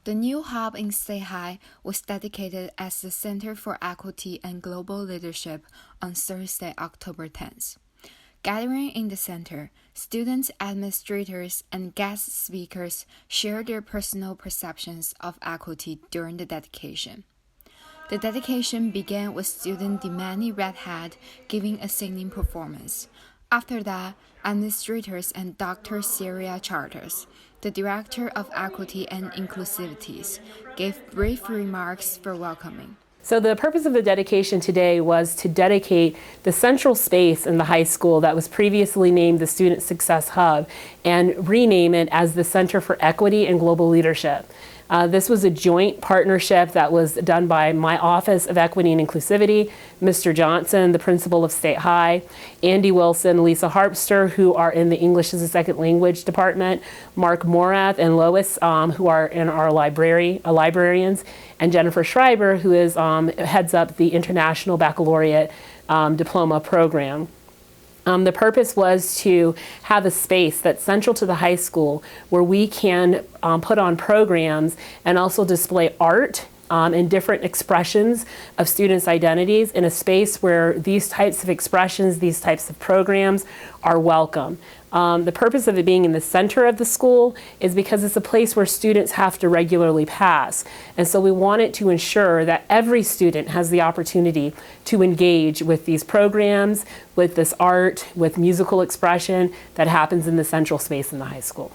The new hub in State High was dedicated as the Center for Equity and Global Leadership on Thursday, October 10th. Gathering in the center, students, administrators, and guest speakers shared their personal perceptions of equity during the dedication. The dedication began with student Demani Redhead giving a singing performance. After that, administrators and Dr. Syria Charters, the Director of Equity and Inclusivities, gave brief remarks for welcoming. So the purpose of the dedication today was to dedicate the central space in the high school that was previously named the Student Success Hub and rename it as the Center for Equity and Global Leadership. This was a joint partnership that was done by my Office of Equity and Inclusivity, Mr. Johnson, the principal of State High, Andy Wilson, Lisa Harpster, who are in the English as a Second Language department, Mark Morath and Lois, who are in our librarians, and Jennifer Schreiber, who is heads up the International Baccalaureate Diploma Program. The purpose was to have a space that's central to the high school where we can put on programs and also display art and different expressions of students' identities in a space where these types of expressions, these types of programs are welcome. The purpose of it being in the center of the school is because it's a place where students have to regularly pass. And so we wanted to ensure that every student has the opportunity to engage with these programs, with this art, with musical expression that happens in the central space in the high school.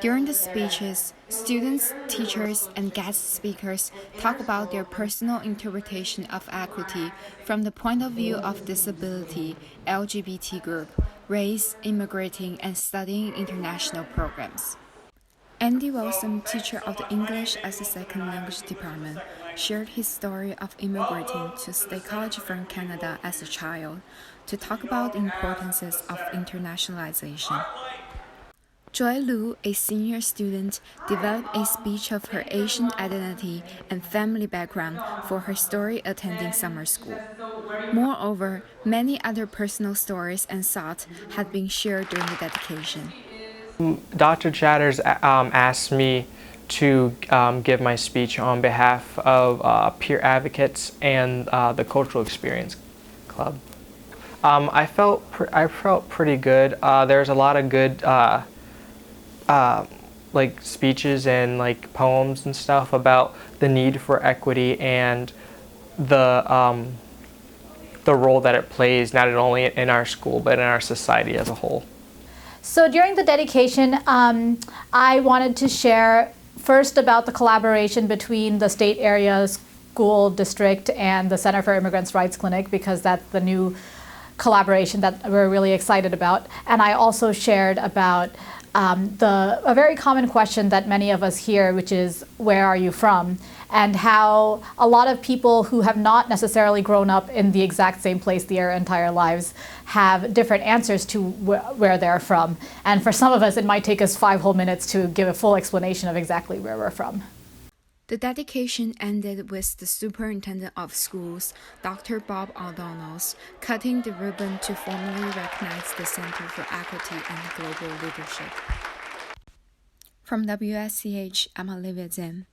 During the speeches, students, teachers, and guest speakers talk about their personal interpretation of equity from the point of view of disability, LGBT group, race, immigrating, and studying international programs. Andy Wilson, teacher of the English as a Second Language department, shared his story of immigrating to State College from Canada as a child to talk about the importances of internationalization. Joy Lu, a senior student, developed a speech of her Asian identity and family background for her story attending summer school. Moreover, many other personal stories and thoughts had been shared during the dedication. Dr. Chatters asked me to give my speech on behalf of peer advocates and the Cultural Experience Club. I felt pretty good. There's a lot of good like speeches and like poems and stuff about the need for equity and the role that it plays not only in our school but in our society as a whole. So during the dedication, I wanted to share first about the collaboration between the state area school district and the Center for Immigrants' Rights Clinic, because that's the new collaboration that we're really excited about. And I also shared about a very common question that many of us hear, which is, where are you from? And how a lot of people who have not necessarily grown up in the exact same place their entire lives have different answers to where they're from. And for some of us, it might take us 5 whole minutes to give a full explanation of exactly where we're from. The dedication ended with the Superintendent of Schools, Dr. Bob O'Donnell, cutting the ribbon to formally recognize the Center for Equity and Global Leadership. From WSCH, I'm Olivia Zhang.